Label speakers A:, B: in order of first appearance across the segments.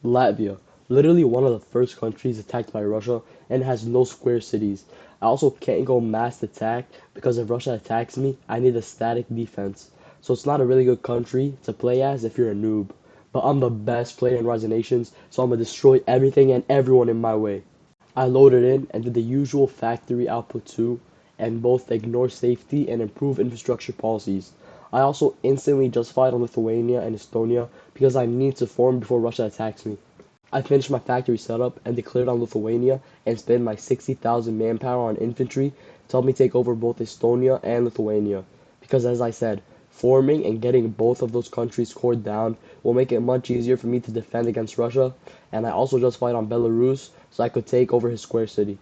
A: Latvia, literally one of the first countries attacked by Russia and has no square cities. I also can't go mass attack because if Russia attacks me, I need a static defense. So it's not a really good country to play as if you're a noob. But I'm the best player in Rise of Nations, so I'm gonna destroy everything and everyone in my way. I loaded in and did the usual factory output too, and both ignore safety and improve infrastructure policies. I also instantly justified on Lithuania and Estonia because I need to form before Russia attacks me. I finished my factory setup and declared on Lithuania and spent my 60,000 manpower on infantry to help me take over both Estonia and Lithuania. Because as I said, forming and getting both of those countries scored down will make it much easier for me to defend against Russia, and I also justified on Belarus so I could take over his square city.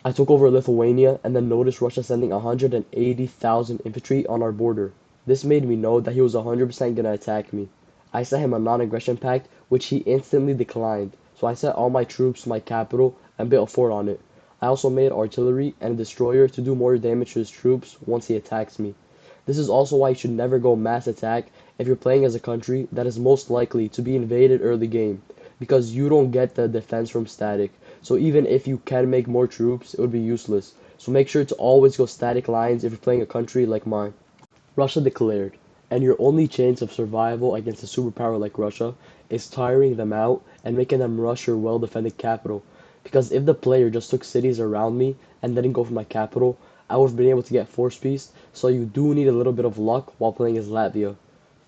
A: I took over Lithuania and then noticed Russia sending 180,000 infantry on our border. This made me know that he was 100% gonna attack me. I sent him a non-aggression pact, which he instantly declined, so I sent all my troops to my capital and built a fort on it. I also made artillery and a destroyer to do more damage to his troops once he attacks me. This is also why you should never go mass attack if you're playing as a country that is most likely to be invaded early game, because you don't get the defense from static. So even if you can make more troops, it would be useless. So make sure to always go static lines if you're playing a country like mine. Russia declared, and your only chance of survival against a superpower like Russia is tiring them out and making them rush your well-defended capital. Because if the player just took cities around me and didn't go for my capital, I would have been able to get force peace, so you do need a little bit of luck while playing as Latvia.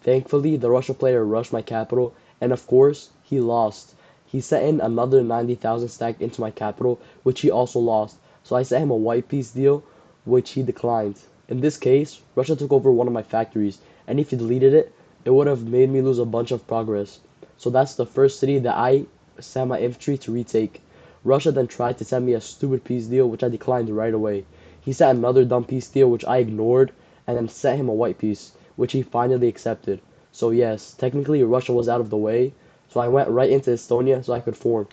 A: Thankfully, the Russia player rushed my capital, and of course, he lost. He sent in another 90,000 stack into my capital, which he also lost, so I sent him a white peace deal, which he declined. In this case, Russia took over one of my factories, and if he deleted it, it would have made me lose a bunch of progress. So that's the first city that I sent my infantry to retake. Russia then tried to send me a stupid peace deal, which I declined right away. He sent another dumb peace deal, which I ignored, and then sent him a white peace, which he finally accepted. So yes, technically Russia was out of the way, so I went right into Estonia so I could form.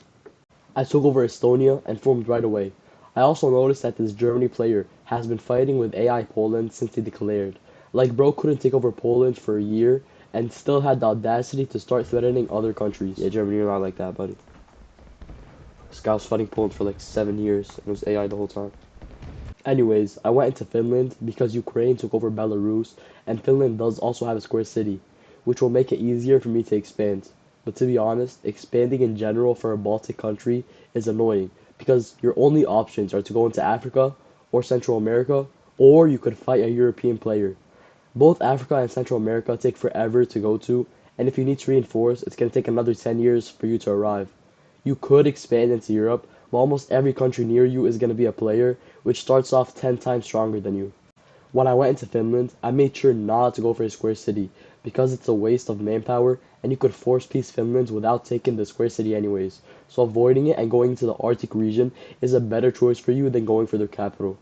A: I took over Estonia and formed right away. I also noticed that this Germany player has been fighting with AI Poland since he declared. Like bro couldn't take over Poland for a year and still had the audacity to start threatening other countries. Yeah, Germany, you're not like that, buddy. This guy was fighting Poland for like 7 years and it was AI the whole time. Anyways, I went into Finland because Ukraine took over Belarus and Finland does also have a square city, which will make it easier for me to expand. But to be honest, expanding in general for a Baltic country is annoying because your only options are to go into Africa or Central America, or you could fight a European player. Both Africa and Central America take forever to go to, and if you need to reinforce, it's going to take another 10 years for you to arrive. You could expand into Europe, but almost every country near you is going to be a player, which starts off 10 times stronger than you. When I went into Finland, I made sure not to go for a square city, because it's a waste of manpower, and you could force peace Finland without taking the square city anyways. So avoiding it and going into the Arctic region is a better choice for you than going for their capital.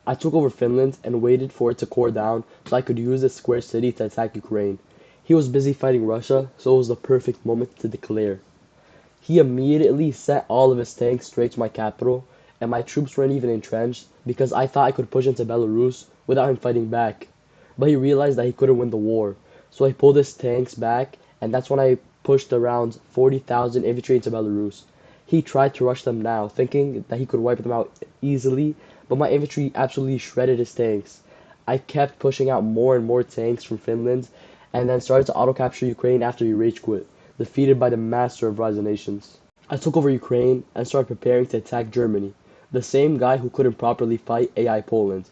A: I took over Finland and waited for it to core down so I could use this square city to attack Ukraine. He was busy fighting Russia, so it was the perfect moment to declare. He immediately sent all of his tanks straight to my capital, and my troops weren't even entrenched because I thought I could push into Belarus without him fighting back. But he realized that he couldn't win the war, so he pulled his tanks back, and that's when I pushed around 40,000 infantry into Belarus. He tried to rush them now, thinking that he could wipe them out easily, but my infantry absolutely shredded his tanks. I kept pushing out more and more tanks from Finland, and then started to auto-capture Ukraine after he rage quit, defeated by the master of Rise of Nations. I took over Ukraine and started preparing to attack Germany, the same guy who couldn't properly fight AI Poland.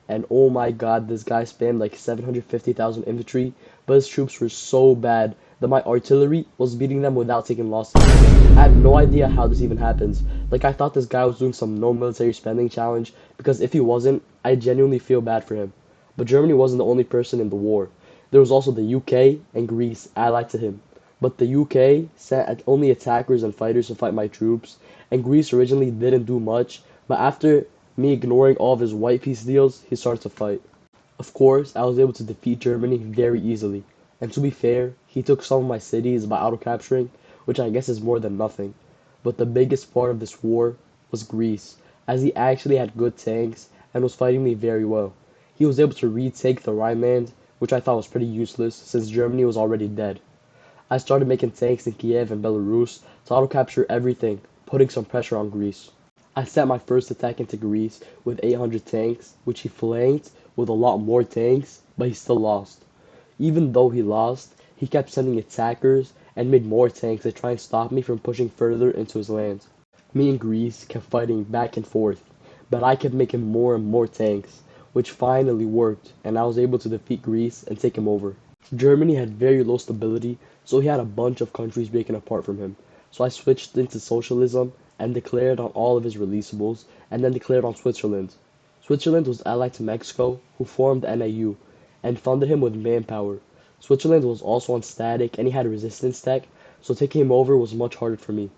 A: And oh my god, this guy spammed like 750,000 infantry, but his troops were so bad that my artillery was beating them without taking losses. I have no idea how this even happens. Like I thought this guy was doing some no military spending challenge, because if he wasn't, I genuinely feel bad for him. But Germany wasn't the only person in the war. There was also the UK and Greece allied to him. But the UK sent only attackers and fighters to fight my troops, and Greece originally didn't do much, but after me ignoring all of his white peace deals, he started to fight. Of course, I was able to defeat Germany very easily, and to be fair, he took some of my cities by auto-capturing, which I guess is more than nothing. But the biggest part of this war was Greece, as he actually had good tanks and was fighting me very well. He was able to retake the Rhineland, which I thought was pretty useless since Germany was already dead. I started making tanks in Kiev and Belarus to auto-capture everything, putting some pressure on Greece. I sent my first attack into Greece with 800 tanks, which he flanked with a lot more tanks, but he still lost. Even though he lost, he kept sending attackers and made more tanks to try and stop me from pushing further into his lands. Me and Greece kept fighting back and forth, but I kept making more and more tanks, which finally worked, and I was able to defeat Greece and take him over. Germany had very low stability, so he had a bunch of countries breaking apart from him. So I switched into socialism and declared on all of his releasables, and then declared on Switzerland. Switzerland was allied to Mexico, who formed the NAU, and funded him with manpower. Switzerland was also on static, and he had resistance tech, so taking him over was much harder for me.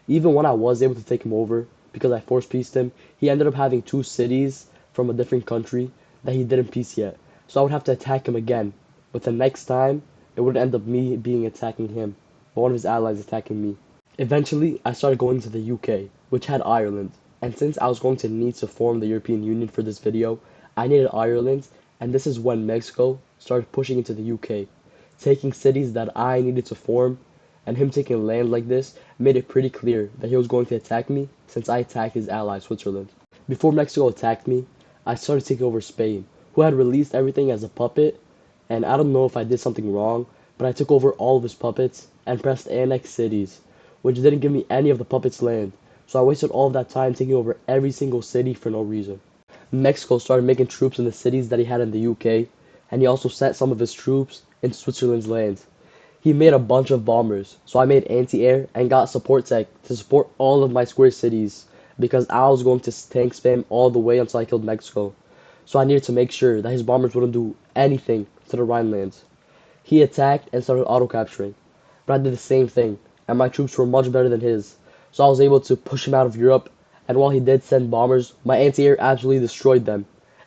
A: Even when I was able to take him over, because I force pieced him, he ended up having two cities from a different country that he didn't piece yet. So I would have to attack him again. But the next time, it would end up me being attacking him, or one of his allies attacking me. Eventually, I started going to the UK, which had Ireland. And since I was going to need to form the European Union for this video, I needed Ireland, and this is when Mexico started pushing into the UK, taking cities that I needed to form, and him taking land like this made it pretty clear that he was going to attack me since I attacked his ally Switzerland. Before Mexico attacked me, I started taking over Spain, who had released everything as a puppet, and I don't know if I did something wrong, but I took over all of his puppets and pressed annex cities, which didn't give me any of the puppets' land, so I wasted all of that time taking over every single city for no reason. Mexico started making troops in the cities that he had in the UK, and he also sent some of his troops into Switzerland's lands. He made a bunch of bombers, so I made anti-air and got support tech to support all of my square cities, because I was going to tank spam all the way until I killed Mexico. So I needed to make sure that his bombers wouldn't do anything to the Rhinelands. He attacked and started auto-capturing, but I did the same thing, and my troops were much better than his, so I was able to push him out of Europe, and while he did send bombers, my anti-air absolutely destroyed them,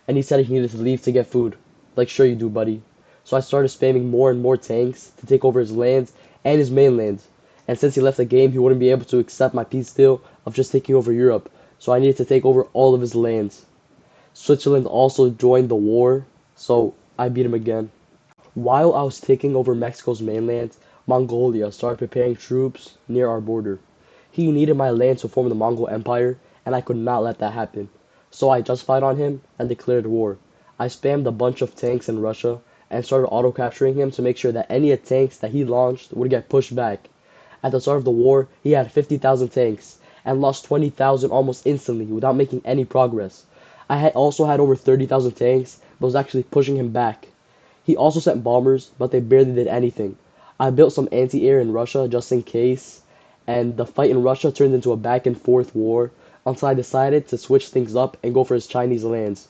A: and he said he needed to leave to get food. Like, sure you do, buddy. So I started spamming more and more tanks to take over his lands and his mainland. And since he left the game, he wouldn't be able to accept my peace deal of just taking over Europe, so I needed to take over all of his lands. Switzerland also joined the war, so I beat him again. While I was taking over Mexico's mainland, Mongolia started preparing troops near our border. He needed my land to form the Mongol Empire, and I could not let that happen. So I justified on him and declared war. I spammed a bunch of tanks in Russia and started auto-capturing him to make sure that any tanks that he launched would get pushed back. At the start of the war, he had 50,000 tanks and lost 20,000 almost instantly without making any progress. I had also had over 30,000 tanks, but was actually pushing him back. He also sent bombers, but they barely did anything. I built some anti-air in Russia just in case, and the fight in Russia turned into a back and forth war until I decided to switch things up and go for his Chinese lands.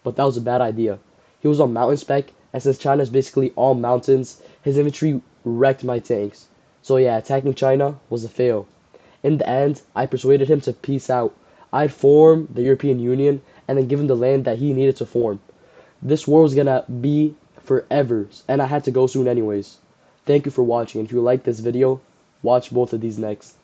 A: But that was a bad idea. He was on mountain spec, and since China is basically all mountains, his infantry wrecked my tanks. So yeah, attacking China was a fail. In the end, I persuaded him to peace out. I'd form the European Union and then give him the land that he needed to form. This war was gonna be forever, and I had to go soon anyways. Thank you for watching. If you like this video, watch both of these next.